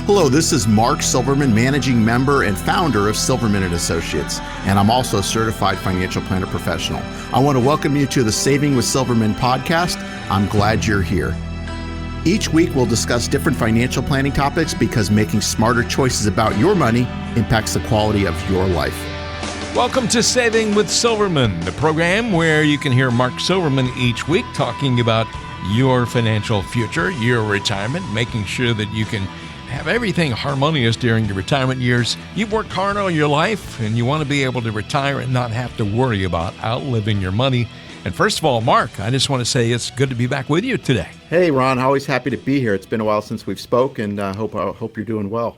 Hello, this is Mark Silverman, managing member and founder of Silverman & Associates, and I'm also a certified financial planner professional. I want to welcome you to the Saving with Silverman podcast. I'm glad you're here. Each week, we'll discuss different financial planning topics because making smarter choices about your money impacts the quality of your life. Welcome to Saving with Silverman, the program where you can hear Mark Silverman each week talking about your financial future, your retirement, making sure that you can have everything harmonious during your retirement years. You've worked hard all your life and you want to be able to retire and not have to worry about outliving your money. And first of all, Mark, I just want to say it's good to be back with you today. Hey, Ron, always happy to be here. It's been a while since we've spoke, and I hope you're doing well.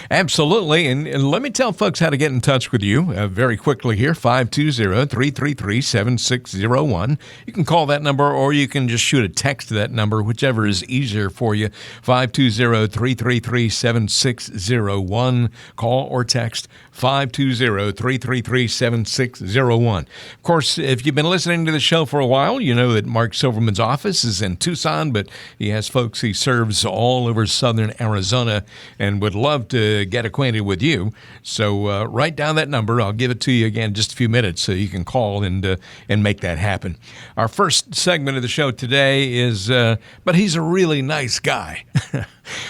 Absolutely. And let me tell folks how to get in touch with you very quickly here, 520-333-7601. You can call that number or you can just shoot a text to that number, whichever is easier for you, 520-333-7601. Call or text 520-333-7601. Of course, if you've been listening to the show for a while, you know that Mark Silverman's office is in Tucson, but he has folks he serves all over southern Arizona and would love to get acquainted with you. So write down that number. I'll give it to you again in just a few minutes so you can call and make that happen. Our first segment of the show today is, but he's a really nice guy.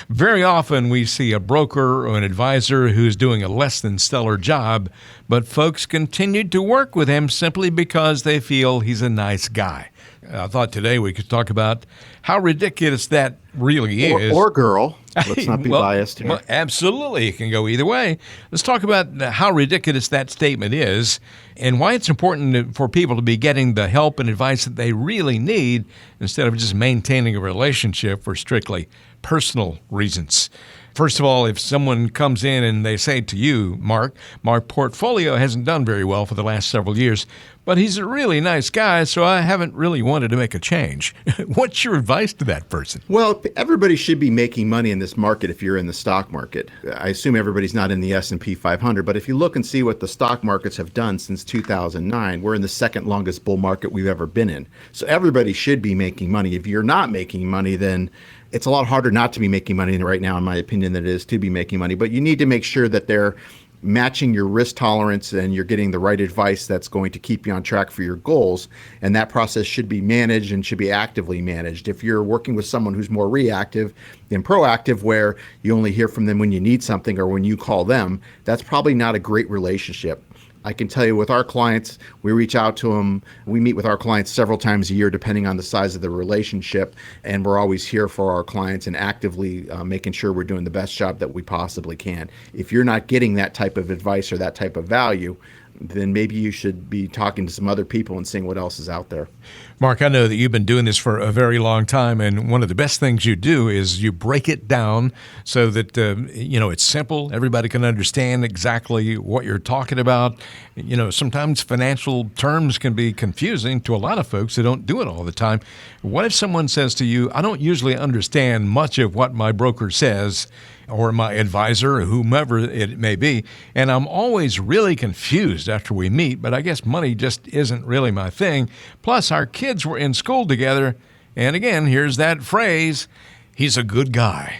Very often we see a broker or an advisor who's doing a less than stellar job, but folks continue to work with him simply because they feel he's a nice guy. I thought today we could talk about how ridiculous that really is. Or girl. Let's not be biased here. Well, absolutely. It can go either way. Let's talk about how ridiculous that statement is and why it's important for people to be getting the help and advice that they really need instead of just maintaining a relationship for strictly personal reasons. First of all, if someone comes in and they say to you, Mark, my portfolio hasn't done very well for the last several years, but he's a really nice guy, so I haven't really wanted to make a change. What's your advice to that person? Well, everybody should be making money in this market if you're in the stock market. I assume everybody's not in the S&P 500, but if you look and see what the stock markets have done since 2009, we're in the second longest bull market we've ever been in. So everybody should be making money. If you're not making money, then it's a lot harder not to be making money right now, in my opinion, than it is to be making money. But you need to make sure that they're matching your risk tolerance and you're getting the right advice that's going to keep you on track for your goals. And that process should be managed and should be actively managed. If you're working with someone who's more reactive than proactive, where you only hear from them when you need something or when you call them, that's probably not a great relationship. I can tell you with our clients, we reach out to them. We meet with our clients several times a year, depending on the size of the relationship. And we're always here for our clients and actively making sure we're doing the best job that we possibly can. If you're not getting that type of advice or that type of value, then maybe you should be talking to some other people and seeing what else is out there. Mark, I know that you've been doing this for a very long time, and one of the best things you do is you break it down so that, it's simple. Everybody can understand exactly what you're talking about. Sometimes financial terms can be confusing to a lot of folks who don't do it all the time. What if someone says to you, I don't usually understand much of what my broker says, or my advisor, or whomever it may be, and I'm always really confused after we meet, but I guess money just isn't really my thing. Plus, our kids were in school together, and again, here's that phrase, he's a good guy.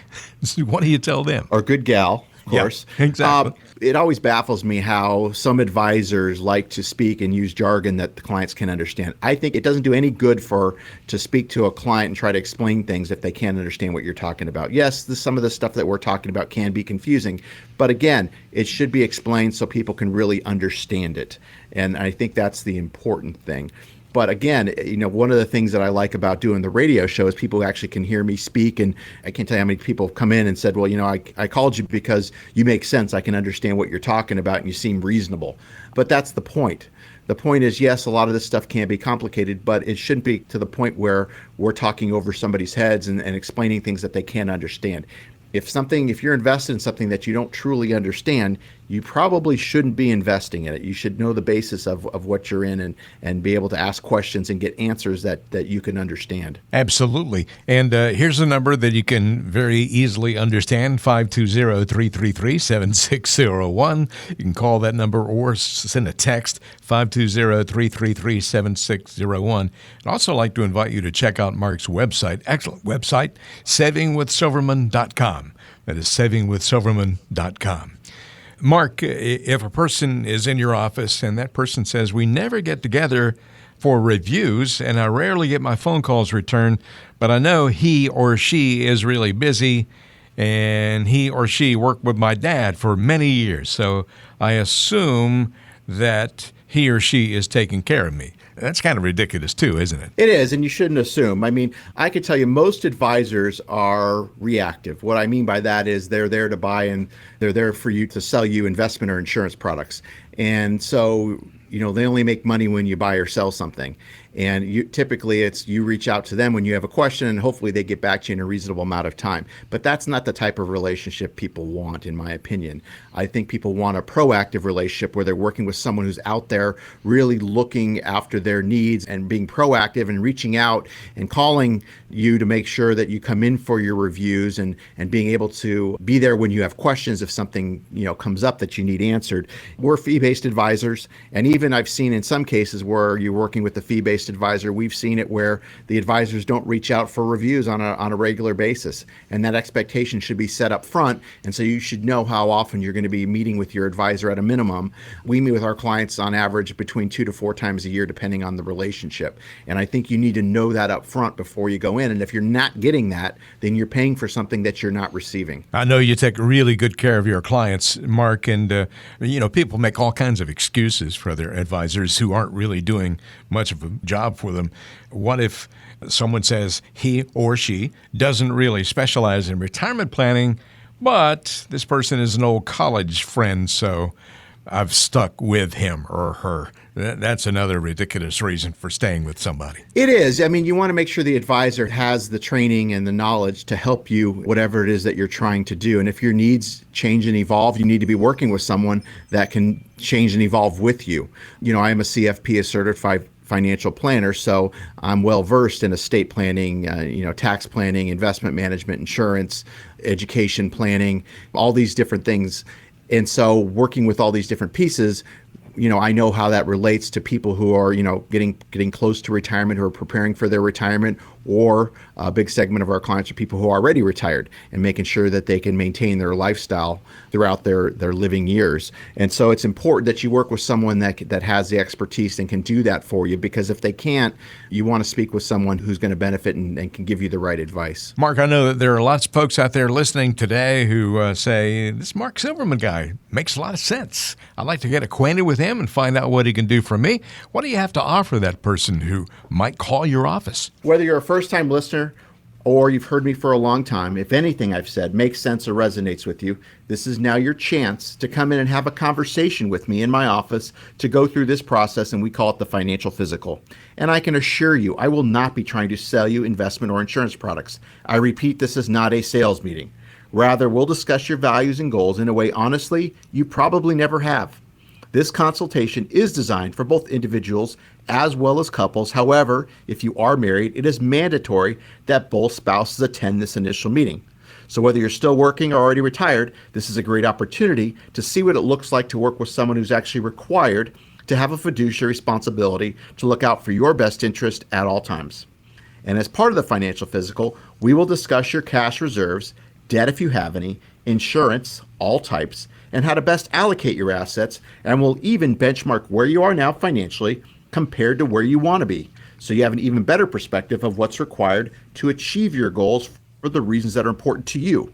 What do you tell them? Or good gal, of course. Yeah, exactly. It always baffles me how some advisors like to speak and use jargon that the clients can understand. I think it doesn't do any good to speak to a client and try to explain things if they can't understand what you're talking about. Yes, some of the stuff that we're talking about can be confusing, but again, it should be explained so people can really understand it. And I think that's the important thing. But again, one of the things that I like about doing the radio show is people actually can hear me speak. And I can't tell you how many people have come in and said, well, I called you because you make sense. I can understand what you're talking about and you seem reasonable. But that's the point. The point is, yes, a lot of this stuff can be complicated, but it shouldn't be to the point where we're talking over somebody's heads and explaining things that they can't understand. If you're invested in something that you don't truly understand, you probably shouldn't be investing in it. You should know the basis of what you're in and be able to ask questions and get answers that you can understand. Absolutely. And here's a number that you can very easily understand, 520-333-7601. You can call that number or send a text, 520-333-7601. I'd also like to invite you to check out Mark's website, excellent website, savingwithsilverman.com. That is savingwithsilverman.com. Mark, if a person is in your office and that person says, we never get together for reviews and I rarely get my phone calls returned, but I know he or she is really busy and he or she worked with my dad for many years, so I assume that he or she is taking care of me. That's kind of ridiculous too, isn't it? It is, and you shouldn't assume. I mean, I could tell you most advisors are reactive. What I mean by that is they're there to buy and they're there for you to sell you investment or insurance products. And so, they only make money when you buy or sell something. And typically you reach out to them when you have a question and hopefully they get back to you in a reasonable amount of time. But that's not the type of relationship people want, in my opinion. I think people want a proactive relationship where they're working with someone who's out there really looking after their needs and being proactive and reaching out and calling you to make sure that you come in for your reviews and being able to be there when you have questions if something comes up that you need answered. We're fee-based advisors, and even I've seen in some cases where you're working with the fee-based advisor, we've seen it where the advisors don't reach out for reviews on a regular basis, and that expectation should be set up front. And so you should know how often you're going to be meeting with your advisor at a minimum. We meet with our clients on average between 2 to 4 times a year, depending on the relationship. And I think you need to know that up front before you go in. And if you're not getting that, then you're paying for something that you're not receiving. I know you take really good care of your clients, Mark, and people make all kinds of excuses for their advisors who aren't really doing much of a job for them. What if someone says he or she doesn't really specialize in retirement planning, but this person is an old college friend, so I've stuck with him or her? That's another ridiculous reason for staying with somebody. It is. I mean, you want to make sure the advisor has the training and the knowledge to help you, whatever it is that you're trying to do. And if your needs change and evolve, you need to be working with someone that can change and evolve with you. I am a CFP, a certified financial planner, so I'm well versed in estate planning, tax planning, investment management, insurance, education planning, all these different things. And so working with all these different pieces, I know how that relates to people who are, getting close to retirement, who are preparing for their retirement, or a big segment of our clients are people who are already retired and making sure that they can maintain their lifestyle throughout their living years. And so it's important that you work with someone that has the expertise and can do that for you, because if they can't, you want to speak with someone who's going to benefit and can give you the right advice. Mark, I know that there are lots of folks out there listening today who say, this Mark Silverman guy makes a lot of sense. I'd like to get acquainted with him and find out what he can do for me. What do you have to offer that person who might call your office? Whether you're a first-time listener or you've heard me for a long time, if anything I've said makes sense or resonates with you, this is now your chance to come in and have a conversation with me in my office to go through this process, and we call it the financial physical. And I can assure you, I will not be trying to sell you investment or insurance products. I repeat, this is not a sales meeting. Rather, we'll discuss your values and goals in a way, honestly, you probably never have. This consultation is designed for both individuals as well as couples. However, if you are married, it is mandatory that both spouses attend this initial meeting. So whether you're still working or already retired, this is a great opportunity to see what it looks like to work with someone who's actually required to have a fiduciary responsibility to look out for your best interest at all times. And as part of the financial physical, we will discuss your cash reserves, debt if you have any, insurance, all types, and how to best allocate your assets, and we'll even benchmark where you are now financially compared to where you want to be, so you have an even better perspective of what's required to achieve your goals for the reasons that are important to you.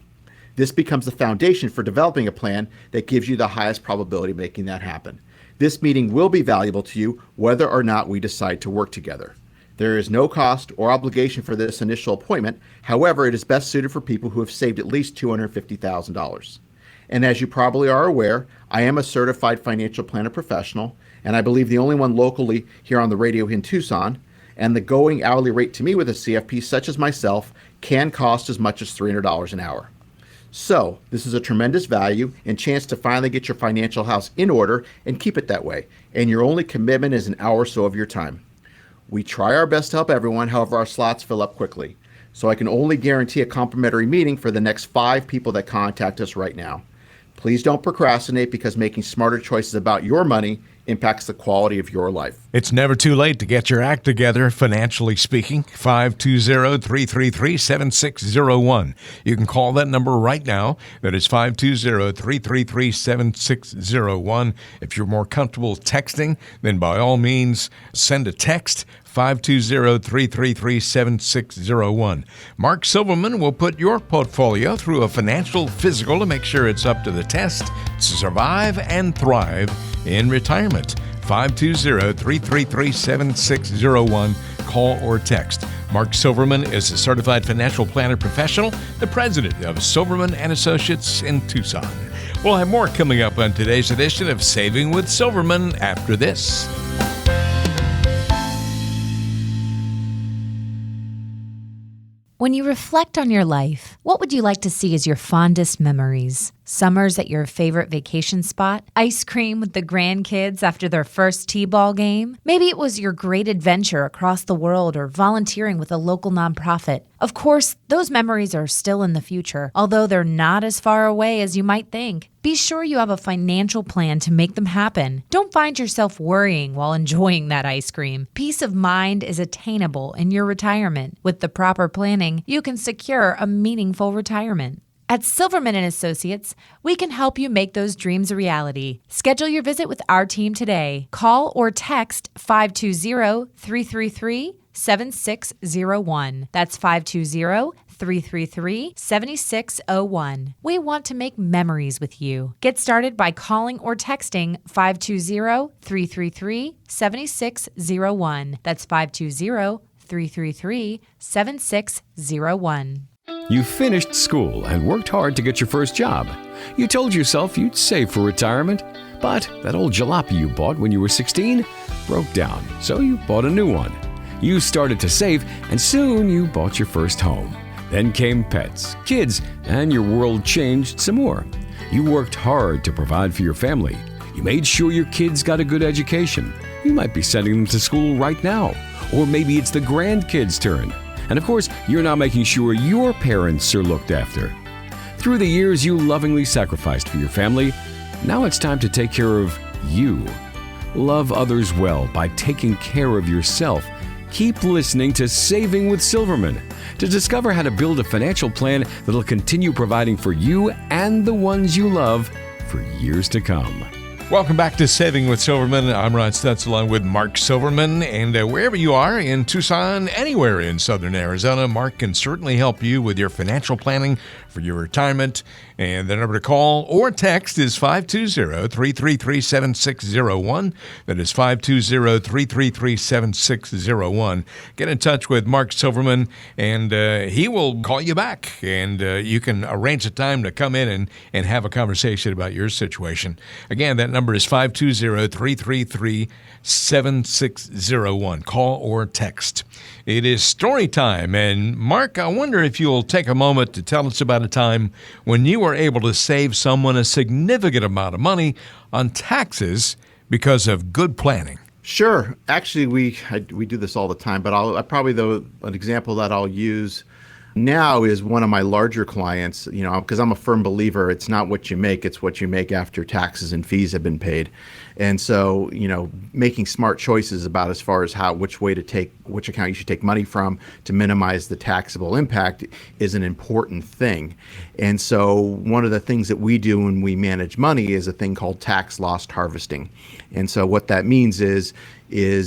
This becomes the foundation for developing a plan that gives you the highest probability of making that happen. This meeting will be valuable to you whether or not we decide to work together. There is no cost or obligation for this initial appointment. However, it is best suited for people who have saved at least $250,000. And as you probably are aware, I am a certified financial planner professional, and I believe the only one locally here on the radio in Tucson. And the going hourly rate to me with a CFP such as myself can cost as much as $300 an hour. So this is a tremendous value and chance to finally get your financial house in order and keep it that way. And your only commitment is an hour or so of your time. We try our best to help everyone, however our slots fill up quickly. So I can only guarantee a complimentary meeting for the next 5 people that contact us right now. Please don't procrastinate, because making smarter choices about your money impacts the quality of your life. It's never too late to get your act together, financially speaking. 520-333-7601. You can call that number right now. That is 520-333-7601. If you're more comfortable texting, then by all means, send a text. 520-333-7601. Mark Silverman will put your portfolio through a financial physical to make sure it's up to the test to survive and thrive in retirement. 520-333-7601. Call or text. Mark Silverman is a certified financial planner professional, the president of Silverman and Associates in Tucson. We'll have more coming up on today's edition of Saving with Silverman after this. When you reflect on your life, what would you like to see as your fondest memories? Summers at your favorite vacation spot? Ice cream with the grandkids after their first t-ball game? Maybe it was your great adventure across the world or volunteering with a local nonprofit. Of course, those memories are still in the future, although they're not as far away as you might think. Be sure you have a financial plan to make them happen. Don't find yourself worrying while enjoying that ice cream. Peace of mind is attainable in your retirement. With the proper planning, you can secure a meaningful retirement. At Silverman and Associates, we can help you make those dreams a reality. Schedule your visit with our team today. Call or text 520-333-7601. That's 520-333-7601. We want to make memories with you. Get started by calling or texting 520-333-7601. That's 520-333-7601. You finished school and worked hard to get your first job. You told yourself you'd save for retirement, but that old jalopy you bought when you were 16 broke down, so you bought a new one. You started to save, and soon you bought your first home. Then came pets, kids, and your world changed some more. You worked hard to provide for your family. You made sure your kids got a good education. You might be sending them to school right now, or maybe it's the grandkids' turn. And of course, you're now making sure your parents are looked after. Through the years, you lovingly sacrificed for your family. Now it's time to take care of you. Love others well by taking care of yourself. Keep listening to Saving with Silverman to discover how to build a financial plan that'll continue providing for you and the ones you love for years to come. Welcome back to Saving with Silverman. I'm Ron Stutz along with Mark Silverman. And wherever you are in Tucson, anywhere in southern Arizona, Mark can certainly help you with your financial planning for your retirement. And the number to call or text is 520-333-7601. That is 520-333-7601. Get in touch with Mark Silverman, and he will call you back. And you can arrange a time to come in and have a conversation about your situation. Again, that number is 520-333-7601. Call or text. It is story time. And Mark, I wonder if you'll take a moment to tell us about a time when you were able to save someone a significant amount of money on taxes because of good planning. Sure. Actually, we do this all the time, but an example that I'll use now is one of my larger clients, because I'm a firm believer, it's not what you make, it's what you make after taxes and fees have been paid. And so, making smart choices about as far as which account you should take money from to minimize the taxable impact is an important thing. And so one of the things that we do when we manage money is a thing called tax loss harvesting. And so what that means is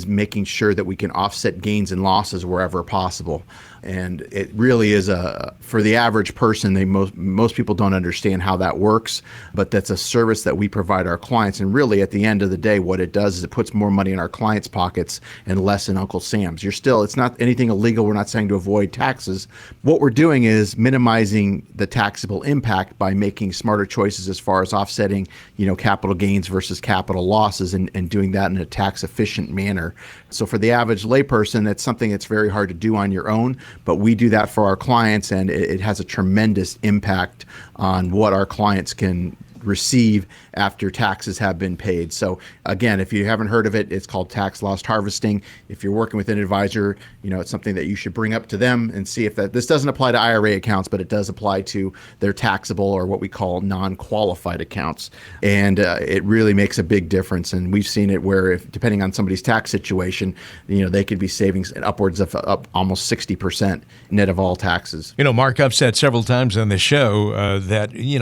making sure that we can offset gains and losses wherever possible. And it really is for the average person, most people don't understand how that works, but that's a service that we provide our clients. And really at the end of the day, what it does is it puts more money in our clients' pockets and less in Uncle Sam's. It's not anything illegal. We're not saying to avoid taxes. What we're doing is minimizing the taxable impact by making smarter choices as far as offsetting, capital gains versus capital losses and doing that in a tax efficient manner. So for the average layperson, it's something that's very hard to do on your own, but we do that for our clients, and it has a tremendous impact on what our clients can receive after taxes have been paid. So again, if you haven't heard of it, it's called tax loss harvesting. If you're working with an advisor, it's something that you should bring up to them and see if this doesn't apply to IRA accounts, but it does apply to their taxable or what we call non-qualified accounts. And it really makes a big difference. And we've seen it where, if depending on somebody's tax situation, they could be saving upwards of up almost 60% net of all taxes. Mark, I've said several times on the show that we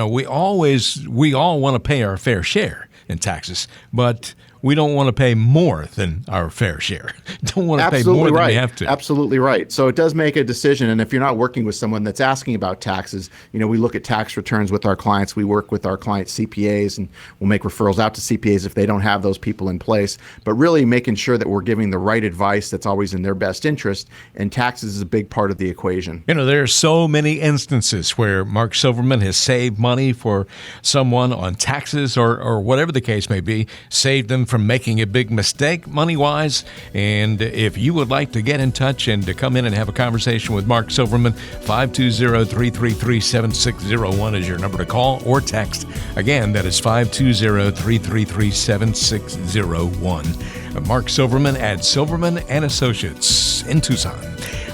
all want to pay our fair share in taxes, but we don't want to pay more than our fair share. Don't want to pay more than we have to. Absolutely right. So it does make a decision. And if you're not working with someone that's asking about taxes, we look at tax returns with our clients. We work with our clients' CPAs, and we'll make referrals out to CPAs if they don't have those people in place. But really making sure that we're giving the right advice that's always in their best interest. And taxes is a big part of the equation. There are so many instances where Mark Silverman has saved money for someone on taxes or whatever the case may be, saved them from making a big mistake money-wise. And if you would like to get in touch and to come in and have a conversation with Mark Silverman, 520-333-7601 is your number to call or text. Again, that is 520-333-7601. Mark Silverman at Silverman & Associates in Tucson.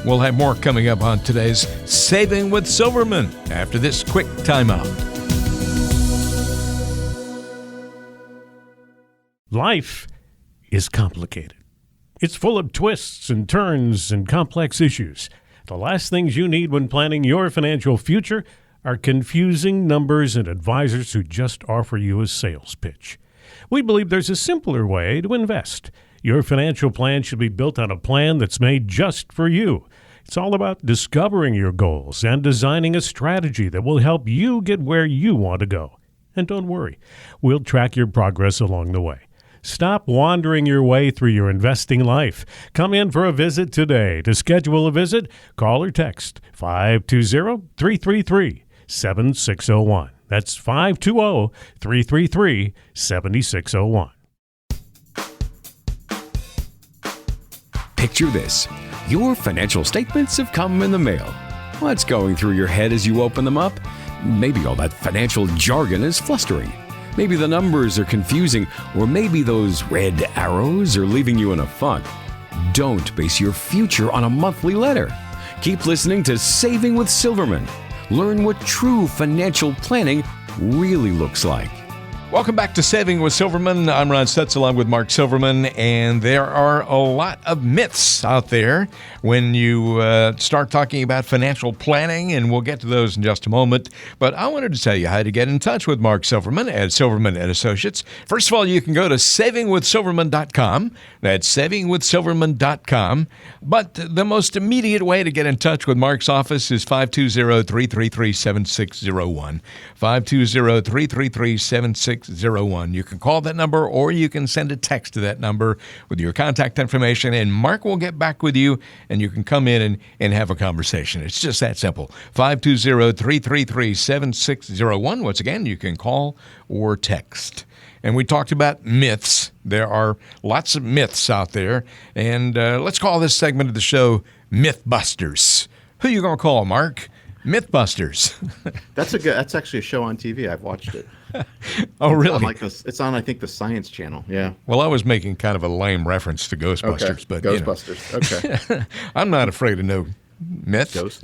We'll have more coming up on today's Saving with Silverman after this quick timeout. Life is complicated. It's full of twists and turns and complex issues. The last things you need when planning your financial future are confusing numbers and advisors who just offer you a sales pitch. We believe there's a simpler way to invest. Your financial plan should be built on a plan that's made just for you. It's all about discovering your goals and designing a strategy that will help you get where you want to go. And don't worry, we'll track your progress along the way. Stop wandering your way through your investing life. Come in for a visit today. To schedule a visit, call or text 520-333-7601. That's 520-333-7601. Picture this. Your financial statements have come in the mail. What's going through your head as you open them up? Maybe all that financial jargon is flustering. Maybe the numbers are confusing, or maybe those red arrows are leaving you in a funk. Don't base your future on a monthly letter. Keep listening to Saving with Silverman. Learn what true financial planning really looks like. Welcome back to Saving with Silverman. I'm Ron Stutz along with Mark Silverman, and there are a lot of myths out there when you start talking about financial planning, and we'll get to those in just a moment. But I wanted to tell you how to get in touch with Mark Silverman at Silverman & Associates. First of all, you can go to savingwithsilverman.com. That's savingwithsilverman.com. But the most immediate way to get in touch with Mark's office is 520-333-7601. 520-333-7601. You can call that number, or you can send a text to that number with your contact information, and Mark will get back with you, and you can come in and have a conversation. It's just that simple. 520-333-7601. Once again, you can call or text. And we talked about myths. There are lots of myths out there, and let's call this segment of the show Mythbusters. Who you going to call, Mark? Mythbusters. That's actually a show on TV. I've watched it. Oh, really? It's on, I think, the Science Channel. Yeah. Well, I was making kind of a lame reference to Ghostbusters, Okay. but Ghostbusters. Okay. I'm not afraid of no myth. Ghost.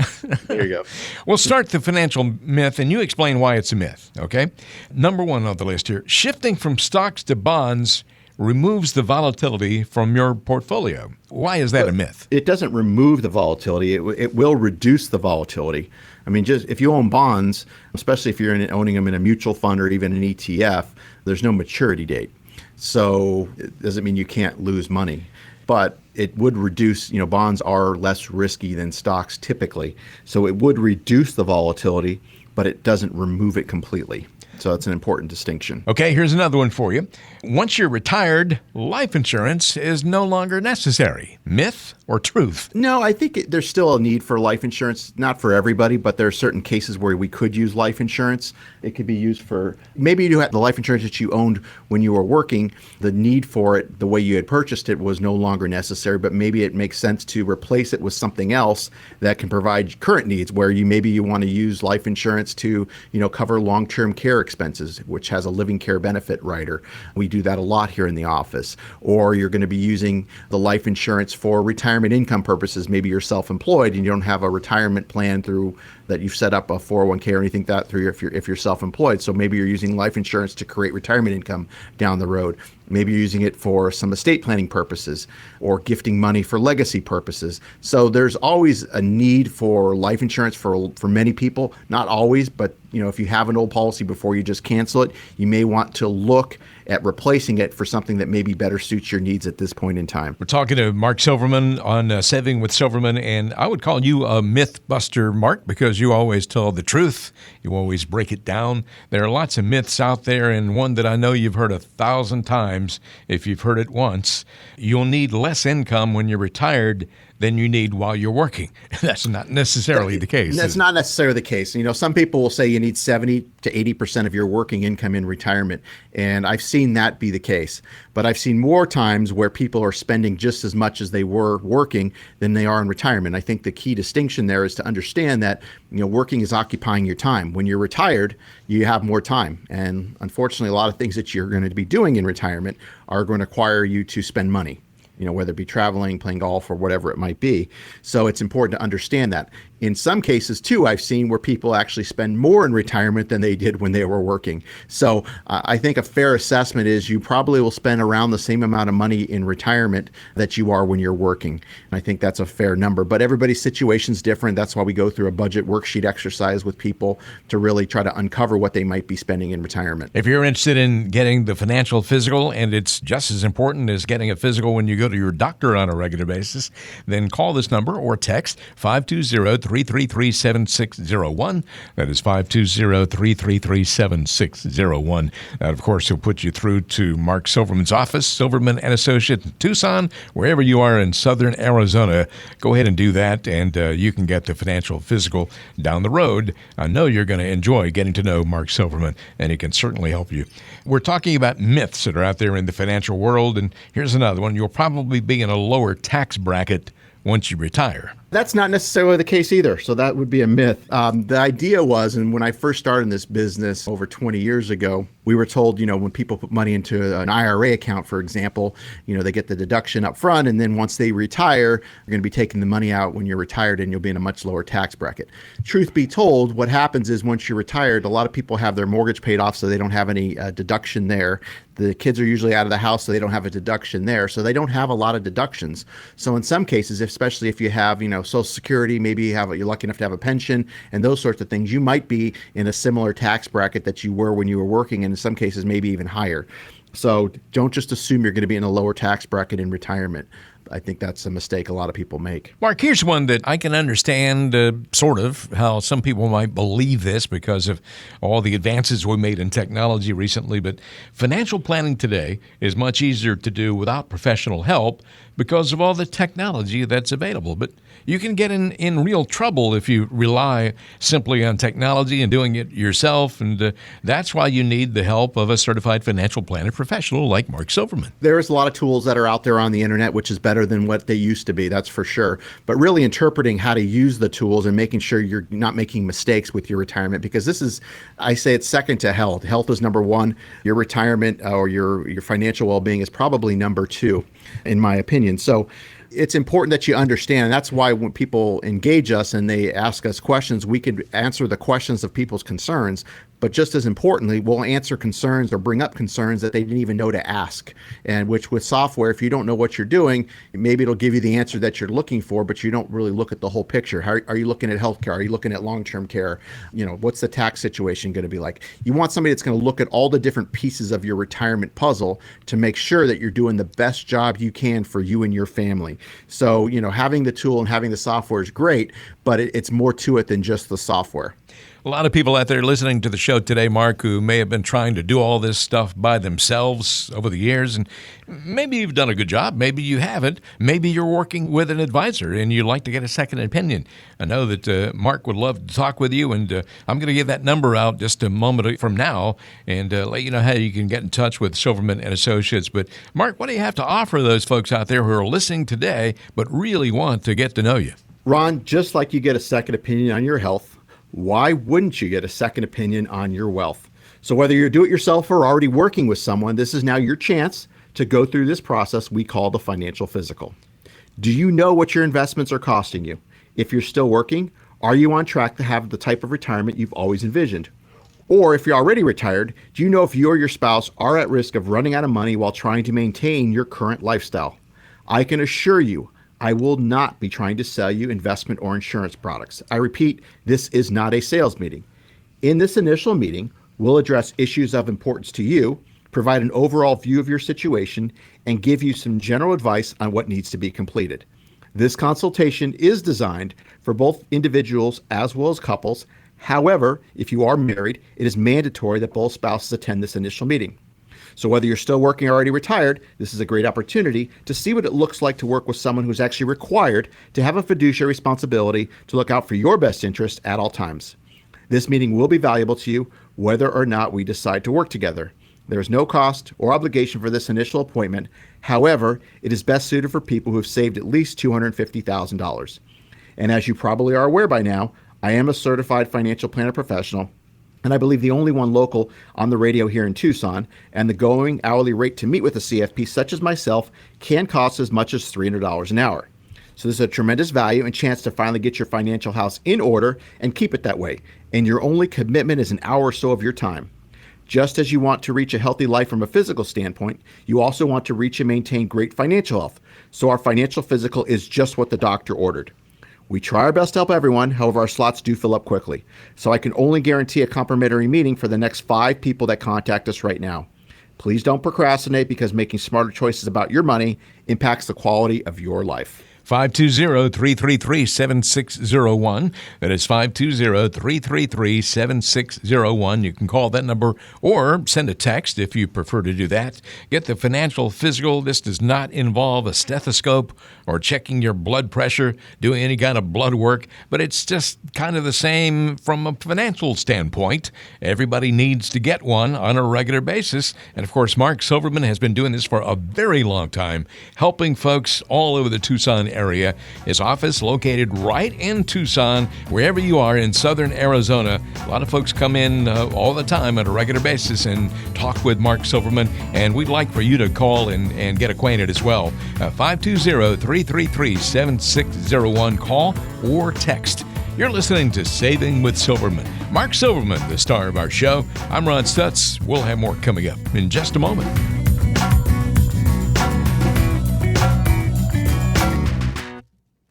There you go. We'll start the financial myth, and you explain why it's a myth. Okay. Number one on the list here: shifting from stocks to bonds removes the volatility from your portfolio. Why is that a myth? It doesn't remove the volatility. It will reduce the volatility. I mean, just if you own bonds, especially if you're owning them in a mutual fund or even an ETF, there's no maturity date. So it doesn't mean you can't lose money. But it would reduce, bonds are less risky than stocks typically. So it would reduce the volatility, but it doesn't remove it completely. So that's an important distinction. Okay, here's another one for you. Once you're retired, life insurance is no longer necessary. Myth or truth? No, I think there's still a need for life insurance, not for everybody, but there are certain cases where we could use life insurance. It could be used for, maybe you had the life insurance that you owned when you were working, the need for it, the way you had purchased it was no longer necessary, but maybe it makes sense to replace it with something else that can provide current needs, where maybe you want to use life insurance to, cover long-term care expenses, which has a living care benefit rider. We do that a lot here in the office. Or you're going to be using the life insurance for retirement income purposes. Maybe you're self-employed and you don't have a retirement plan through that you've set up a 401k or anything that through if you're self-employed. So maybe you're using life insurance to create retirement income down the road. Maybe you're using it for some estate planning purposes or gifting money for legacy purposes. So there's always a need for life insurance for many people. Not always, but if you have an old policy before you just cancel it, you may want to look at replacing it for something that maybe better suits your needs at this point in time. We're talking to Mark Silverman on Saving with Silverman, and I would call you a Mythbuster, Mark, because you always tell the truth. You always break it down. There are lots of myths out there, and one that I know you've heard 1,000 times, if you've heard it once. You'll need less income when you're retired than you need while you're working. That's not necessarily the case. That's not necessarily the case. Some people will say you need 70 to 80% of your working income in retirement, and I've seen that be the case. But I've seen more times where people are spending just as much as they were working than they are in retirement. I think the key distinction there is to understand that working is occupying your time. When you're retired, you have more time, and unfortunately, a lot of things that you're going to be doing in retirement are going to require you to spend money. Whether it be traveling, playing golf, or whatever it might be. So it's important to understand that. In some cases, too, I've seen where people actually spend more in retirement than they did when they were working. So I think a fair assessment is you probably will spend around the same amount of money in retirement that you are when you're working. And I think that's a fair number. But everybody's situation is different. That's why we go through a budget worksheet exercise with people to really try to uncover what they might be spending in retirement. If you're interested in getting the financial physical, and it's just as important as getting a physical when you go to your doctor on a regular basis, then call this number or text 520-333-7601. That is 520-333-7601. That, of course, will put you through to Mark Silverman's office, Silverman & Associates in Tucson. Wherever you are in southern Arizona, go ahead and do that, and you can get the financial physical down the road. I know you're going to enjoy getting to know Mark Silverman, and he can certainly help you. We're talking about myths that are out there in the financial world, and here's another one. You'll probably be in a lower tax bracket once you retire. That's not necessarily the case either. So that would be a myth. The idea was, and when I first started in this business over 20 years ago, we were told, when people put money into an IRA account, for example, they get the deduction up front. And then once they retire, you're going to be taking the money out when you're retired and you'll be in a much lower tax bracket. Truth be told, what happens is once you're retired, a lot of people have their mortgage paid off, so they don't have any deduction there. The kids are usually out of the house, so they don't have a deduction there. So they don't have a lot of deductions. So in some cases, especially if you have, Social Security, maybe you're lucky enough to have a pension and those sorts of things, you might be in a similar tax bracket that you were when you were working, and in some cases, maybe even higher. So don't just assume you're going to be in a lower tax bracket in retirement. I think that's a mistake a lot of people make. Mark, here's one that I can understand sort of how some people might believe this because of all the advances we made in technology recently. But financial planning today is much easier to do without professional help because of all the technology that's available. But you can get in real trouble if you rely simply on technology and doing it yourself. And that's why you need the help of a certified financial planner professional like Mark Silverman. There's a lot of tools that are out there on the internet, which is better than what they used to be, that's for sure. But really interpreting how to use the tools and making sure you're not making mistakes with your retirement, because this is, I say it's second to health. Health is number one. Your retirement or your financial well-being is probably number two, in my opinion. So it's important that you understand. And that's why when people engage us and they ask us questions, we could answer the questions of people's concerns. But just as importantly, we'll answer concerns or bring up concerns that they didn't even know to ask. And which with software, if you don't know what you're doing, maybe it'll give you the answer that you're looking for, but you don't really look at the whole picture. How are you looking at healthcare? Are you looking at long-term care? What's the tax situation going to be like? You want somebody that's going to look at all the different pieces of your retirement puzzle to make sure that you're doing the best job you can for you and your family. So, having the tool and having the software is great, but it's more to it than just the software. A lot of people out there listening to the show today, Mark, who may have been trying to do all this stuff by themselves over the years, and maybe you've done a good job, maybe you haven't, maybe you're working with an advisor and you'd like to get a second opinion. I know that Mark would love to talk with you, and I'm going to give that number out just a moment from now and let you know how you can get in touch with Silverman and Associates. But Mark, what do you have to offer those folks out there who are listening today but really want to get to know you? Ron, just like you get a second opinion on your health, why wouldn't you get a second opinion on your wealth? So whether you're do-it-yourself or already working with someone, this is now your chance to go through this process we call the financial physical. Do you know what your investments are costing you? If you're still working, are you on track to have the type of retirement you've always envisioned? Or if you're already retired, do you know if you or your spouse are at risk of running out of money while trying to maintain your current lifestyle? I can assure you, I will not be trying to sell you investment or insurance products. I repeat, this is not a sales meeting. In this initial meeting, we'll address issues of importance to you, provide an overall view of your situation, and give you some general advice on what needs to be completed. This consultation is designed for both individuals as well as couples. However, if you are married, it is mandatory that both spouses attend this initial meeting. So whether you're still working or already retired, this is a great opportunity to see what it looks like to work with someone who's actually required to have a fiduciary responsibility to look out for your best interest at all times. This meeting will be valuable to you whether or not we decide to work together. There is no cost or obligation for this initial appointment. However, it is best suited for people who have saved at least $250,000. And as you probably are aware by now, I am a certified financial planner professional, and I believe the only one local on the radio here in Tucson, and the going hourly rate to meet with a CFP such as myself can cost as much as $300 an hour. So this is a tremendous value and chance to finally get your financial house in order and keep it that way. And your only commitment is an hour or so of your time. Just as you want to reach a healthy life from a physical standpoint, you also want to reach and maintain great financial health. So our financial physical is just what the doctor ordered. We try our best to help everyone, however, our slots do fill up quickly. So I can only guarantee a complimentary meeting for the next 5 people that contact us right now. Please don't procrastinate because making smarter choices about your money impacts the quality of your life. 520-333-7601. That is 520-333-7601. You can call that number or send a text if you prefer to do that. Get the financial physical. This does not involve a stethoscope or checking your blood pressure, doing any kind of blood work, but it's just kind of the same from a financial standpoint. Everybody needs to get one on a regular basis. And of course, Mark Silverman has been doing this for a very long time, helping folks all over the Tucson area. His office located right in Tucson, wherever you are in southern Arizona. A lot of folks come in all the time on a regular basis and talk with Mark Silverman, and we'd like for you to call and get acquainted as well. 520-333-7601. Call or text. You're listening to Saving with Silverman. Mark Silverman, the star of our show. I'm Ron Stutz. We'll have more coming up in just a moment.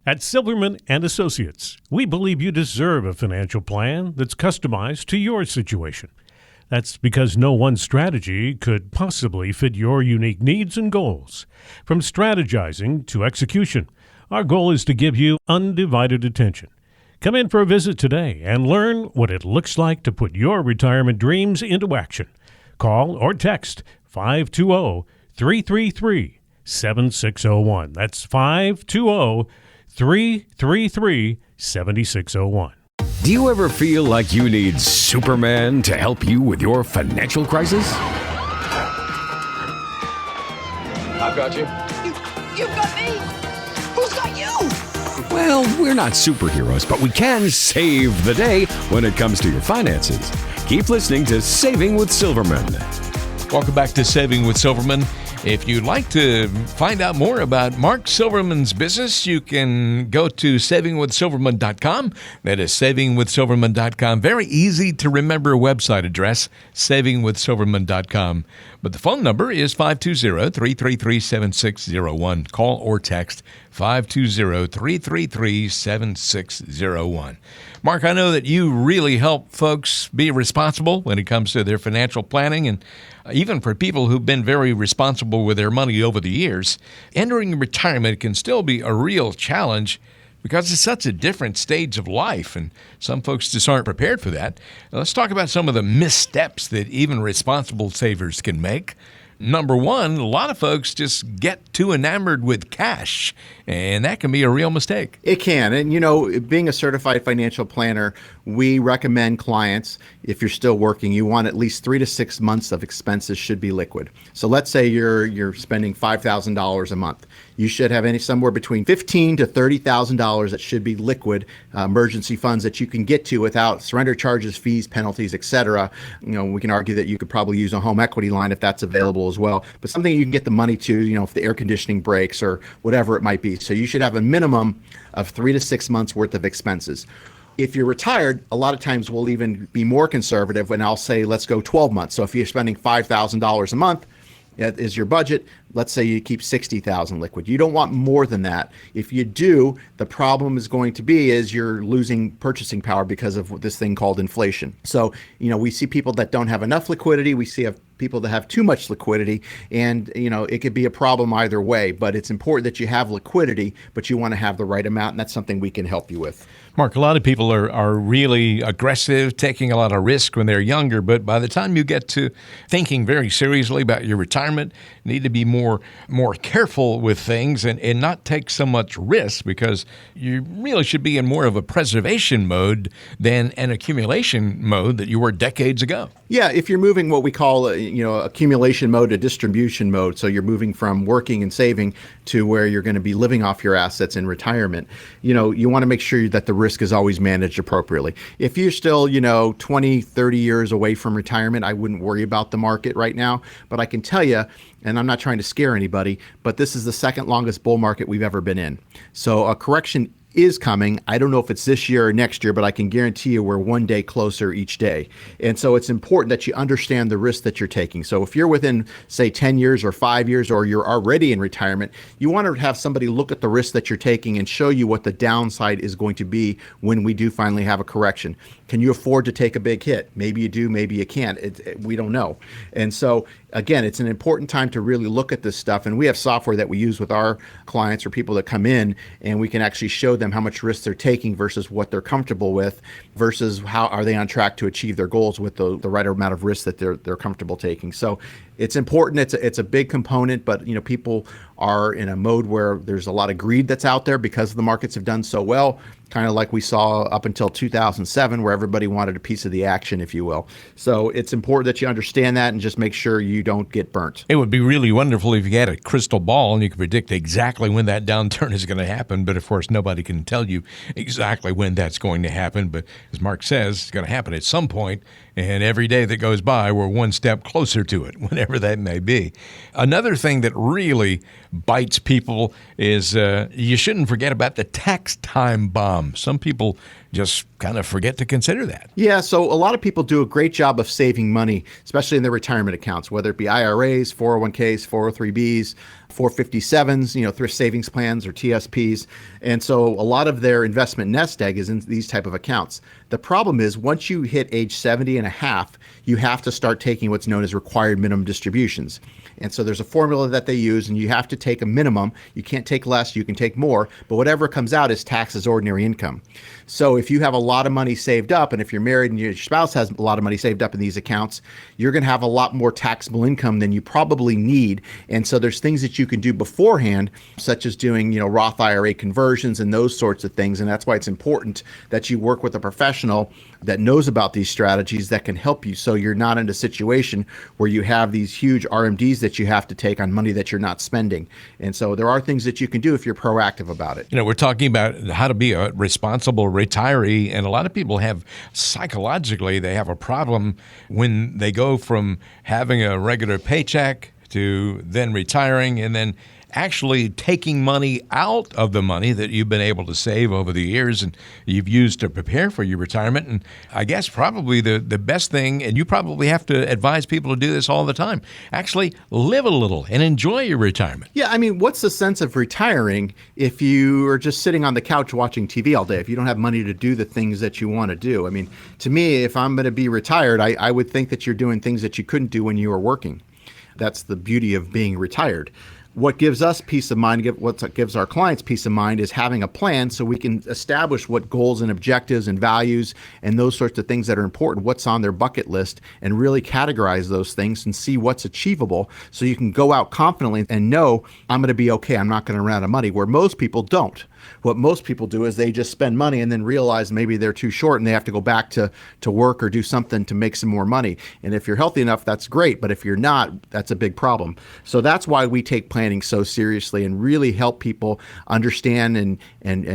At Silverman and Associates, we believe you deserve a financial plan that's customized to your situation. That's because no one strategy could possibly fit your unique needs and goals. From strategizing to execution, our goal is to give you undivided attention. Come in for a visit today and learn what it looks like to put your retirement dreams into action. Call or text 520-333-7601. That's 520-333-7601. Do you ever feel like you need Superman to help you with your financial crisis? I've got you. You've got me! Who's got you? Well, we're not superheroes, but we can save the day when it comes to your finances. Keep listening to Saving with Silverman. Welcome back to Saving with Silverman. If you'd like to find out more about Mark Silverman's business, you can go to savingwithsilverman.com. That is savingwithsilverman.com. Very easy to remember website address, savingwithsilverman.com. But the phone number is 520-333-7601. Call or text 520-333-7601. Mark, I know that you really help folks be responsible when it comes to their financial planning, and even for people who've been very responsible with their money over the years, entering retirement can still be a real challenge because it's such a different stage of life, and some folks just aren't prepared for that. Let's talk about some of the missteps that even responsible savers can make. Number one, a lot of folks just get too enamored with cash, and that can be a real mistake. It can. And, being a certified financial planner, we recommend clients, if you're still working, you want at least 3 to 6 months of expenses should be liquid. So let's say you're spending $5,000 a month. You should have somewhere between $15,000 to $30,000 that should be liquid emergency funds that you can get to without surrender charges, fees, penalties, etc. We can argue that you could probably use a home equity line if that's available as well, but something you can get the money to, if the air conditioning breaks or whatever it might be. So you should have a minimum of 3 to 6 months worth of expenses. If you're retired, a lot of times we'll even be more conservative, and I'll say, let's go 12 months. So if you're spending $5,000 a month, that is your budget. Let's say you keep $60,000 liquid. You don't want more than that. If you do, the problem is going to be is you're losing purchasing power because of this thing called inflation. So, we see people that don't have enough liquidity. We see people that have too much liquidity, and it could be a problem either way. But it's important that you have liquidity, but you want to have the right amount, and that's something we can help you with. Mark, a lot of people are really aggressive, taking a lot of risk when they're younger, but by the time you get to thinking very seriously about your retirement, you need to be more careful with things and not take so much risk, because you really should be in more of a preservation mode than an accumulation mode that you were decades ago. Yeah, if you're moving what we call accumulation mode to distribution mode, so you're moving from working and saving to where you're going to be living off your assets in retirement, you want to make sure that the risk is always managed appropriately. If you're still, 20, 30 years away from retirement, I wouldn't worry about the market right now. But I can tell you, and I'm not trying to scare anybody, but this is the second longest bull market we've ever been in. So a correction is coming. I don't know if it's this year or next year, but I can guarantee you we're one day closer each day. And so it's important that you understand the risk that you're taking. So if you're within, say, 10 years or 5 years, or you're already in retirement, you want to have somebody look at the risk that you're taking and show you what the downside is going to be when we do finally have a correction. Can you afford to take a big hit? Maybe you do, maybe you can't. We don't know. And so, again, it's an important time to really look at this stuff. And we have software that we use with our clients or people that come in, and we can actually show them how much risk they're taking versus what they're comfortable with, versus how are they on track to achieve their goals with the right amount of risk that they're comfortable taking. So it's important. It's a big component, but people are in a mode where there's a lot of greed that's out there because the markets have done so well, kind of like we saw up until 2007, where everybody wanted a piece of the action, if you will. So it's important that you understand that and just make sure you don't get burnt. It would be really wonderful if you had a crystal ball and you could predict exactly when that downturn is going to happen. But of course, nobody can tell you exactly when that's going to happen. But as Mark says, it's going to happen at some point. And every day that goes by, we're one step closer to it, whenever that may be. Another thing that really bites people is you shouldn't forget about the tax time bomb. Some people just kind of forget to consider that. Yeah, so a lot of people do a great job of saving money, especially in their retirement accounts, whether it be IRAs, 401ks, 403bs, 457s, thrift savings plans or TSPs. And so a lot of their investment nest egg is in these type of accounts. The problem is once you hit age 70 and a half, you have to start taking what's known as required minimum distributions. And so there's a formula that they use, and you have to take a minimum. You can't take less, you can take more, but whatever comes out is taxed as ordinary income. So if you have a lot of money saved up, and if you're married and your spouse has a lot of money saved up in these accounts, you're going to have a lot more taxable income than you probably need. And so there's things that you can do beforehand, such as doing, Roth IRA conversions and those sorts of things. And that's why it's important that you work with a professional that knows about these strategies that can help you, so you're not in a situation where you have these huge RMDs that you have to take on money that you're not spending. And so there are things that you can do if you're proactive about it. We're talking about how to be a responsible retiree, and a lot of people have psychologically, they have a problem when they go from having a regular paycheck to then retiring and then actually taking money out of the money that you've been able to save over the years and you've used to prepare for your retirement. And I guess probably the best thing, and you probably have to advise people to do this all the time, actually live a little and enjoy your retirement. Yeah, I mean, what's the sense of retiring if you are just sitting on the couch watching TV all day, if you don't have money to do the things that you want to do? I mean, to me, if I'm going to be retired, I would think that you're doing things that you couldn't do when you were working. That's the beauty of being retired. What gives us peace of mind, what gives our clients peace of mind is having a plan so we can establish what goals and objectives and values and those sorts of things that are important, what's on their bucket list, and really categorize those things and see what's achievable so you can go out confidently and know I'm going to be okay. I'm not going to run out of money, where most people don't. What most people do is they just spend money and then realize maybe they're too short and they have to go back to work or do something to make some more money. And if you're healthy enough, that's great. But if you're not, that's a big problem. So that's why we take planning so seriously and really help people understand and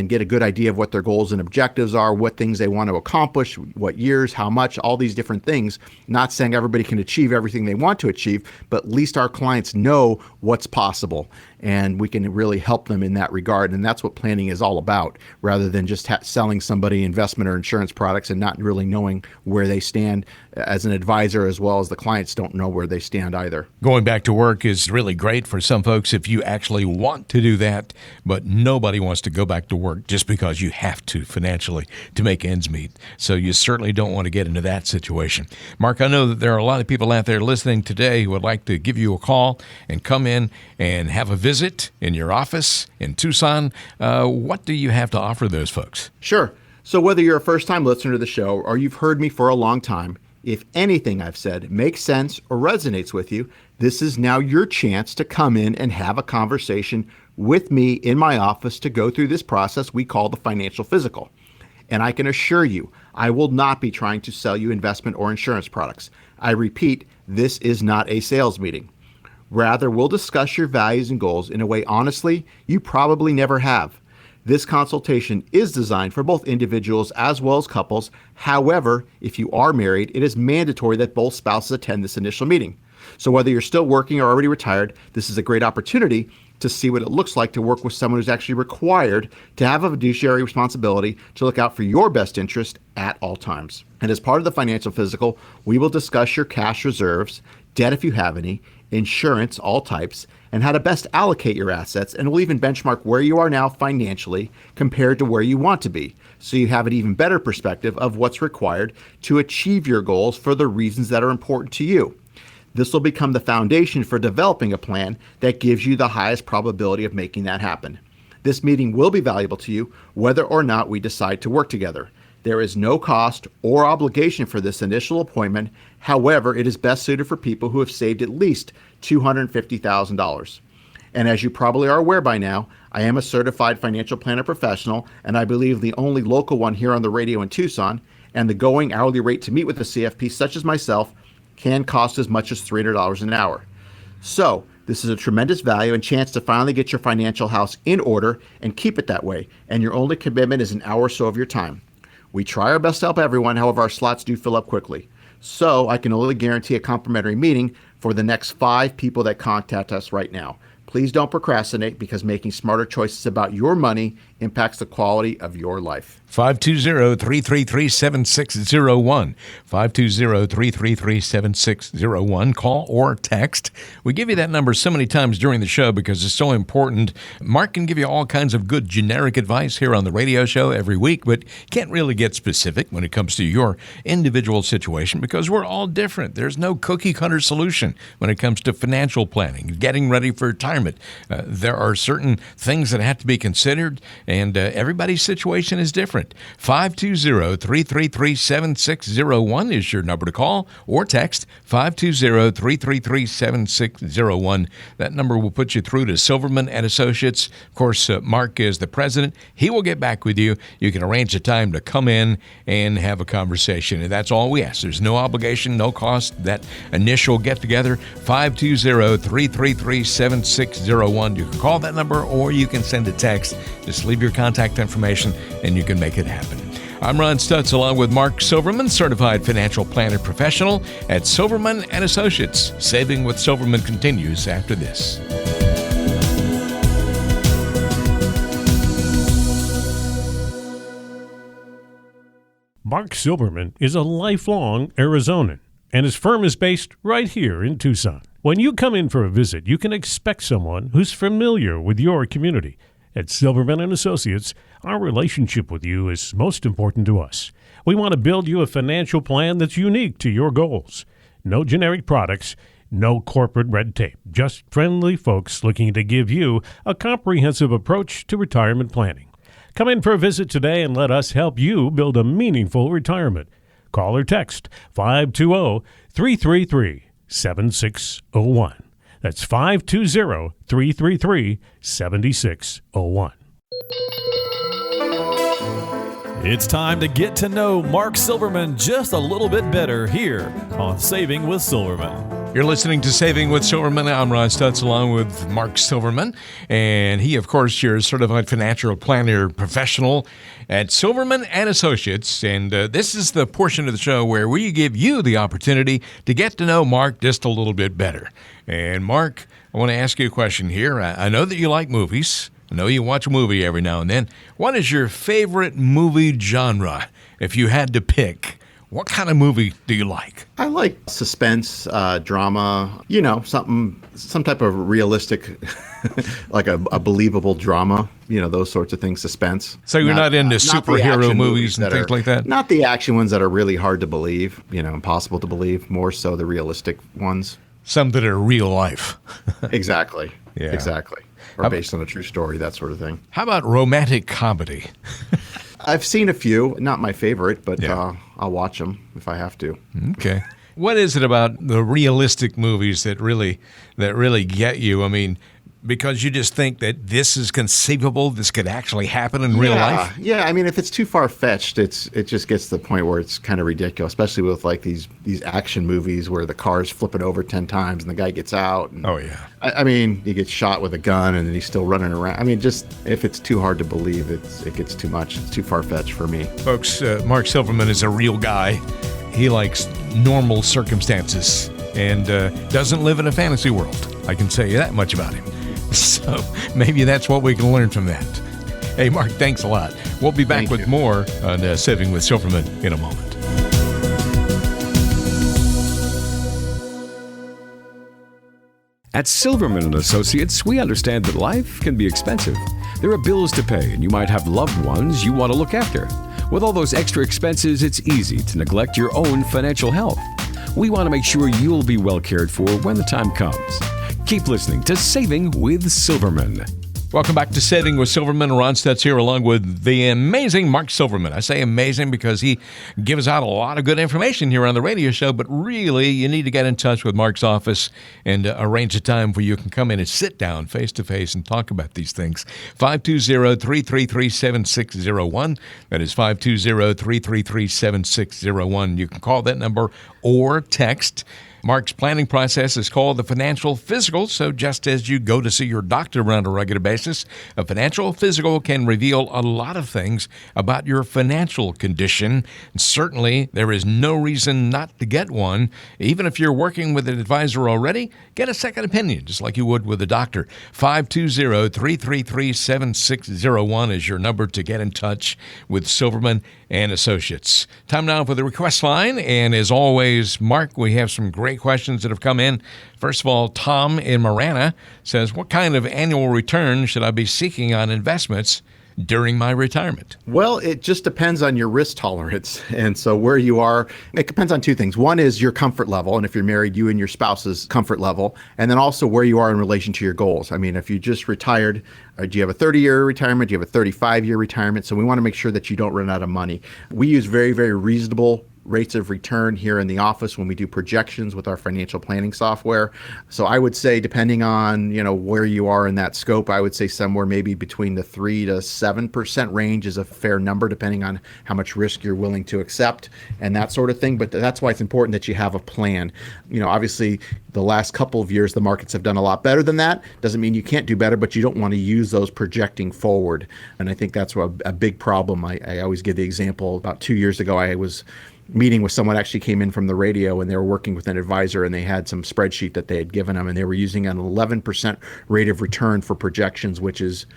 get a good idea of what their goals and objectives are, what things they want to accomplish, what years, how much, all these different things. Not saying everybody can achieve everything they want to achieve, but at least our clients know what's possible. And we can really help them in that regard. And that's what planning is all about, rather than just selling somebody investment or insurance products and not really knowing where they stand as an advisor, as well as the clients don't know where they stand either. Going back to work is really great for some folks if you actually want to do that, but nobody wants to go back to work just because you have to financially to make ends meet. So you certainly don't want to get into that situation. Mark, I know that there are a lot of people out there listening today who would like to give you a call and come in and have a visit in your office in Tucson. What do you have to offer those folks? Sure. So whether you're a first-time listener to the show or you've heard me for a long time, if anything I've said makes sense or resonates with you, this is now your chance to come in and have a conversation with me in my office to go through this process we call the financial physical. And I can assure you, I will not be trying to sell you investment or insurance products. I repeat, this is not a sales meeting. Rather, we'll discuss your values and goals in a way, honestly, you probably never have. This consultation is designed for both individuals as well as couples. However, if you are married, it is mandatory that both spouses attend this initial meeting. So whether you're still working or already retired, this is a great opportunity to see what it looks like to work with someone who's actually required to have a fiduciary responsibility to look out for your best interest at all times. And as part of the financial physical, we will discuss your cash reserves, debt if you have any, insurance, all types, and how to best allocate your assets, and we'll even benchmark where you are now financially compared to where you want to be, so you have an even better perspective of what's required to achieve your goals for the reasons that are important to you. This will become the foundation for developing a plan that gives you the highest probability of making that happen. This meeting will be valuable to you whether or not we decide to work together. There is no cost or obligation for this initial appointment. However, it is best suited for people who have saved at least $250,000. And as you probably are aware by now, I am a certified financial planner professional, and I believe the only local one here on the radio in Tucson, and the going hourly rate to meet with a CFP such as myself can cost as much as $300 an hour. So this is a tremendous value and chance to finally get your financial house in order and keep it that way. And your only commitment is an hour or so of your time. We try our best to help everyone, however, our slots do fill up quickly. So I can only guarantee a complimentary meeting for the next 5 people that contact us right now. Please don't procrastinate, because making smarter choices about your money impacts the quality of your life. 520-333-7601. 520-333-7601. Call or text. We give you that number so many times during the show because it's so important. Mark can give you all kinds of good generic advice here on the radio show every week, but can't really get specific when it comes to your individual situation because we're all different. There's no cookie cutter solution when it comes to financial planning, getting ready for retirement. There are certain things that have to be considered, and everybody's situation is different. 520-333-7601 is your number to call or text. 520-333-7601. That number will put you through to Silverman and Associates. Of course, Mark is the president. He will get back with you. You can arrange a time to come in and have a conversation, and that's all we ask. There's no obligation, no cost. That initial get-together, 520-333-7601. You can call that number or you can send a text. Just leave your contact information and you can make it happen. I'm Ron Stutz along with Mark Silverman, certified financial planner professional at Silverman and Associates. Saving with Silverman continues after this. Mark Silverman is a lifelong Arizonan, and his firm is based right here in Tucson. When you come in for a visit, you can expect someone who's familiar with your community. At Silverman and Associates, our relationship with you is most important to us. We want to build you a financial plan that's unique to your goals. No generic products, No corporate red tape, just friendly folks looking to give you a comprehensive approach to retirement planning. Come in for a visit today and let us help you build a meaningful retirement. Call or text 520-333-7601. That's 520-333-7601. It's time to get to know Mark Silverman just a little bit better here on Saving with Silverman. You're listening to Saving with Silverman. I'm Ron Stutz along with Mark Silverman. And he, of course, your certified financial planner professional at Silverman and Associates. And this is the portion of the show where we give you the opportunity to get to know Mark just a little bit better. And Mark, I want to ask you a question here. I know that you like movies. I know you watch a movie every now and then. What is your favorite movie genre if you had to pick? What kind of movie do you like? I like suspense, drama, some type of realistic, like a believable drama, those sorts of things, suspense. So you're not into superhero movies and things like that? Not the action ones that are really hard to believe, impossible to believe, more so the realistic ones. Some that are real life. Exactly. Yeah. Exactly. Or based on a true story, that sort of thing. How about romantic comedy? I've seen a few, not my favorite, but Yeah. I'll watch them if I have to. Okay. What is it about the realistic movies that really get you? I mean, because you just think that this is conceivable, this could actually happen in real life? Yeah, I mean, if it's too far-fetched, it just gets to the point where it's kind of ridiculous, especially with like these action movies where the car's flipping over 10 times and the guy gets out. And, Oh, yeah. I mean, he gets shot with a gun and then he's still running around. I mean, just if it's too hard to believe, it gets too much. It's too far-fetched for me. Folks, Mark Silverman is a real guy. He likes normal circumstances and doesn't live in a fantasy world. I can tell you that much about him. So maybe that's what we can learn from that. Hey, Mark, thanks a lot. We'll be back with more on Saving with Silverman in a moment. At Silverman and Associates, we understand that life can be expensive. There are bills to pay, and you might have loved ones you want to look after. With all those extra expenses, it's easy to neglect your own financial health. We want to make sure you'll be well cared for when the time comes. Keep listening to Saving with Silverman. Welcome back to Saving with Silverman. Ron Stutz here along with the amazing Mark Silverman. I say amazing because he gives out a lot of good information here on the radio show, but really you need to get in touch with Mark's office and arrange a time where you can come in and sit down face-to-face and talk about these things. 520-333-7601. That is 520-333-7601. You can call that number or text. Mark's planning process is called the financial physical, so just as you go to see your doctor on a regular basis, a financial physical can reveal a lot of things about your financial condition. And certainly, there is no reason not to get one. Even if you're working with an advisor already, get a second opinion, just like you would with a doctor. 520-333-7601 is your number to get in touch with Silverman and Associates. Time now for the request line, and as always, Mark, we have some great questions that have come in. First of all, Tom in Marana says, what kind of annual return should I be seeking on investments during my retirement? Well, it just depends on your risk tolerance. And so where you are, it depends on two things. One is your comfort level. And if you're married, you and your spouse's comfort level. And then also where you are in relation to your goals. I mean, if you just retired, do you have a 30-year retirement? Do you have a 35-year retirement? So we want to make sure that you don't run out of money. We use very, very reasonable rates of return here in the office when we do projections with our financial planning software. So I would say, depending on where you are in that scope, I would say somewhere maybe between the 3 to 7% range is a fair number, depending on how much risk you're willing to accept and that sort of thing. But that's why it's important that you have a plan. Obviously, the last couple of years, the markets have done a lot better than that. Doesn't mean you can't do better, but you don't want to use those projecting forward. And I think that's a big problem. I always give the example. About 2 years ago, I was meeting with someone, actually came in from the radio, and they were working with an advisor, and they had some spreadsheet that they had given them, and they were using an 11% rate of return for projections, which is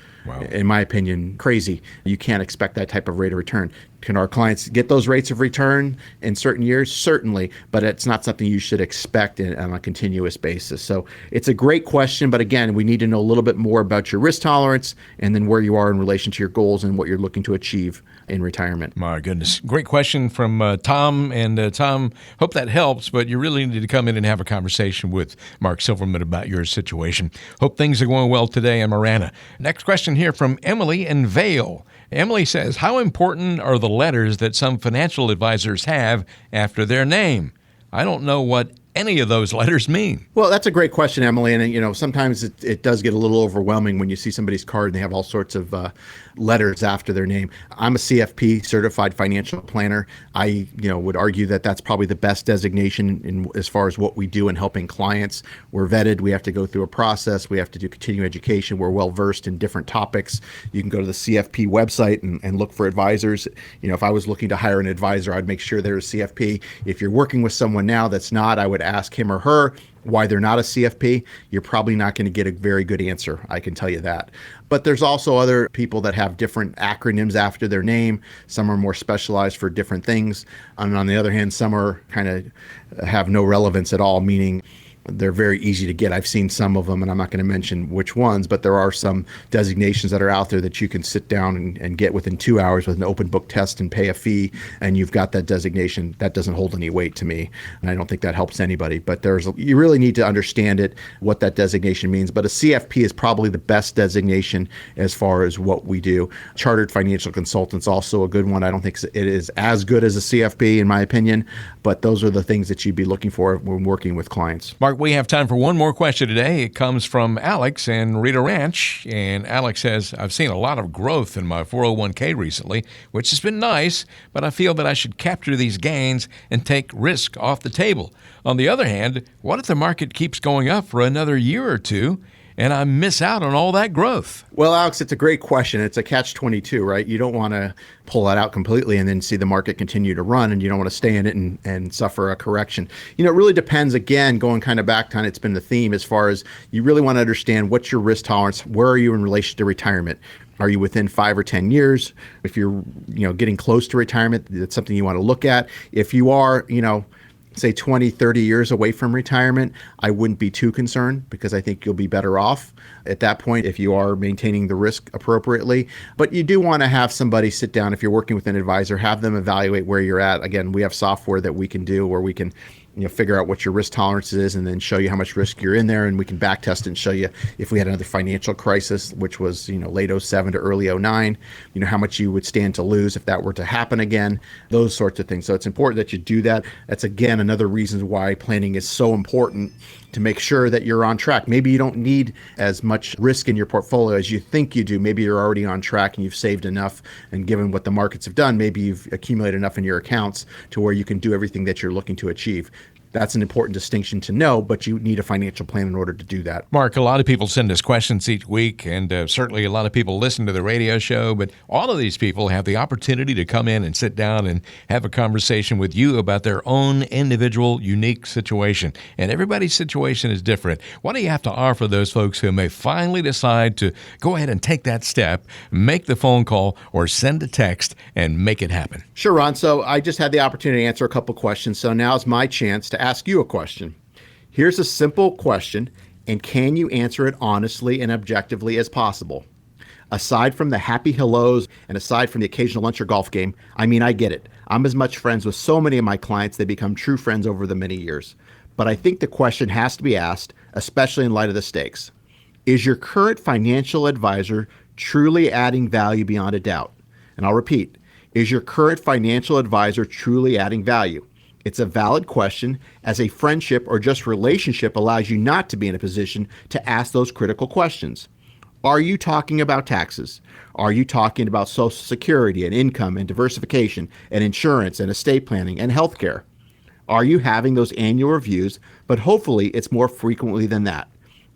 in my opinion, crazy. You can't expect that type of rate of return. Can our clients get those rates of return in certain years? Certainly, but it's not something you should expect on a continuous basis. So it's a great question, but again, we need to know a little bit more about your risk tolerance and then where you are in relation to your goals and what you're looking to achieve in retirement. My goodness. Great question from Tom. And Tom, hope that helps, but you really need to come in and have a conversation with Mark Silverman about your situation. Hope things are going well today in Marana. Next question here from Emily in Vale. Emily says, how important are the letters that some financial advisors have after their name? I don't know what any of those letters mean. Well, that's a great question, Emily. And, sometimes it does get a little overwhelming when you see somebody's card and they have all sorts of letters after their name. I'm a CFP, Certified Financial Planner. I, would argue that that's probably the best designation as far as what we do in helping clients. We're vetted. We have to go through a process. We have to do continuing education. We're well versed in different topics. You can go to the CFP website and look for advisors. If I was looking to hire an advisor, I'd make sure they're a CFP. If you're working with someone now that's not, I would ask him or her why they're not a CFP. You're probably not going to get a very good answer. I can tell you that. But there's also other people that have different acronyms after their name. Some are more specialized for different things. And on the other hand, some are kind of have no relevance at all, meaning they're very easy to get. I've seen some of them, and I'm not going to mention which ones, but there are some designations that are out there that you can sit down and get within 2 hours with an open book test and pay a fee, and you've got that designation. That doesn't hold any weight to me, and I don't think that helps anybody. But you really need to understand it, what that designation means. But a CFP is probably the best designation as far as what we do. Chartered Financial Consultant's also a good one. I don't think it is as good as a CFP, in my opinion, but those are the things that you'd be looking for when working with clients. Mark, we have time for one more question today. It comes from Alex in Rita Ranch. And Alex says, I've seen a lot of growth in my 401k recently, which has been nice, but I feel that I should capture these gains and take risk off the table. On the other hand, what if the market keeps going up for another year or two and I miss out on all that growth? Well, Alex, it's a great question. It's a catch-22, right? You don't want to pull that out completely and then see the market continue to run, and you don't want to stay in it and suffer a correction. It really depends, again, going kind of back to it's been the theme as far as you really want to understand what's your risk tolerance, where are you in relation to retirement? Are you within 5 or 10 years? If you're, getting close to retirement, that's something you want to look at. If you are, say 20, 30 years away from retirement, I wouldn't be too concerned because I think you'll be better off at that point if you are maintaining the risk appropriately. But you do want to have somebody sit down, if you're working with an advisor, have them evaluate where you're at. Again, we have software that we can do where we can figure out what your risk tolerance is and then show you how much risk you're in there. And we can back test it and show you if we had another financial crisis, which was, late 07 to early 09, how much you would stand to lose if that were to happen again, those sorts of things. So it's important that you do that. That's, again, another reason why planning is so important, to make sure that you're on track. Maybe you don't need as much risk in your portfolio as you think you do. Maybe you're already on track and you've saved enough. And given what the markets have done, maybe you've accumulated enough in your accounts to where you can do everything that you're looking to achieve. That's an important distinction to know, but you need a financial plan in order to do that. Mark, a lot of people send us questions each week, and certainly a lot of people listen to the radio show, but all of these people have the opportunity to come in and sit down and have a conversation with you about their own individual, unique situation. And everybody's situation is different. What do you have to offer those folks who may finally decide to go ahead and take that step, make the phone call, or send a text and make it happen? Sure, Ron. So I just had the opportunity to answer a couple questions. So now is my chance to ask you a question. Here's a simple question, and can you answer it honestly and objectively as possible? Aside from the happy hellos and aside from the occasional lunch or golf game, I get it. I'm as much friends with so many of my clients, they become true friends over the many years. But I think the question has to be asked, especially in light of the stakes. Is your current financial advisor truly adding value beyond a doubt? And I'll repeat, is your current financial advisor truly adding value? It's a valid question, as a friendship or just relationship allows you not to be in a position to ask those critical questions. Are you talking about taxes? Are you talking about Social Security and income and diversification and insurance and estate planning and healthcare? Are you having those annual reviews, but hopefully it's more frequently than that?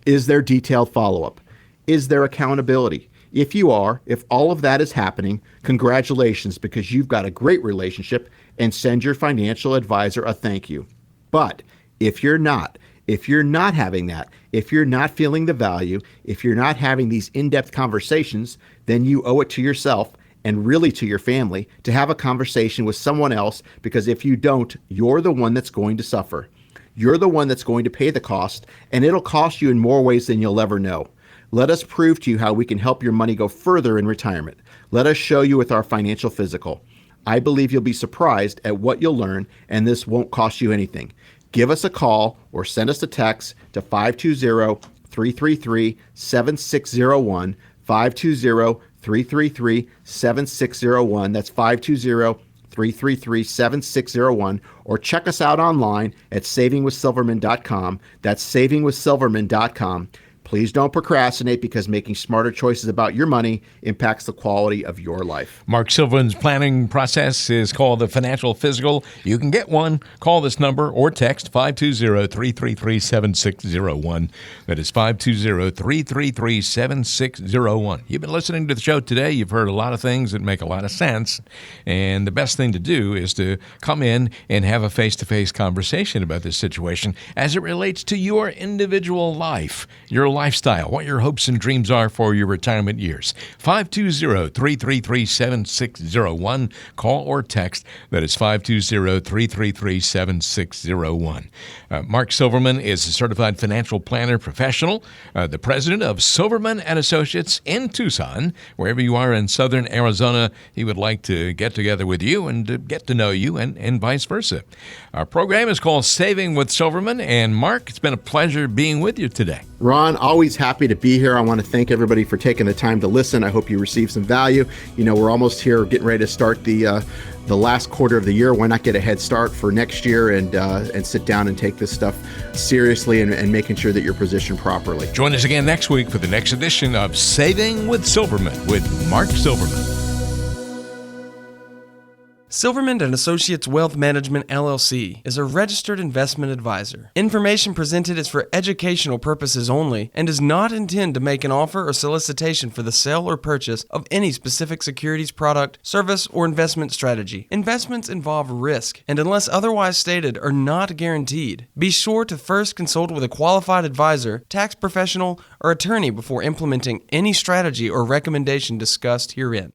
Is there detailed follow-up? Is there accountability? If you are, if all of that is happening, congratulations, because you've got a great relationship, and send your financial advisor a thank you. But if you're not, If you're not having that, if you're not feeling the value, if you're not having these in-depth conversations, then you owe it to yourself and really to your family to have a conversation with someone else, because if you don't, you're the one that's going to suffer. You're the one that's going to pay the cost, and it'll cost you in more ways than you'll ever know. Let us prove to you how we can help your money go further in retirement. Let us show you with our financial physical. I believe you'll be surprised at what you'll learn, and this won't cost you anything. Give us a call or send us a text to 520-333-7601, 520-333-7601. That's 520-333-7601, or check us out online at savingwithsilverman.com. That's savingwithsilverman.com. Please don't procrastinate, because making smarter choices about your money impacts the quality of your life. Mark Silverman's planning process is called the Financial Physical. You can get one. Call this number or text 520-333-7601. That is 520-333-7601. You've been listening to the show today. You've heard a lot of things that make a lot of sense. And the best thing to do is to come in and have a face-to-face conversation about this situation as it relates to your individual life, your lifestyle, what your hopes and dreams are for your retirement years. 520-333-7601. Call or text. That is 520-333-7601. Mark Silverman is a certified financial planner professional, the president of Silverman and Associates in Tucson. Wherever you are in southern Arizona, he would like to get together with you and to get to know you, and vice versa. Our program is called Saving with Silverman. And Mark, it's been a pleasure being with you today. Ron, always happy to be here. I want to thank everybody for taking the time to listen. I hope you received some value. You know, we're almost here, getting ready to start the last quarter of the year. Why not get a head start for next year and sit down and take this stuff seriously and making sure that you're positioned properly. Join us again next week for the next edition of Saving with Silverman with Mark Silverman. Silverman and Associates Wealth Management, LLC is a registered investment advisor. Information presented is for educational purposes only and does not intend to make an offer or solicitation for the sale or purchase of any specific securities, product, service, or investment strategy. Investments involve risk and, unless otherwise stated, are not guaranteed. Be sure to first consult with a qualified advisor, tax professional, or attorney before implementing any strategy or recommendation discussed herein.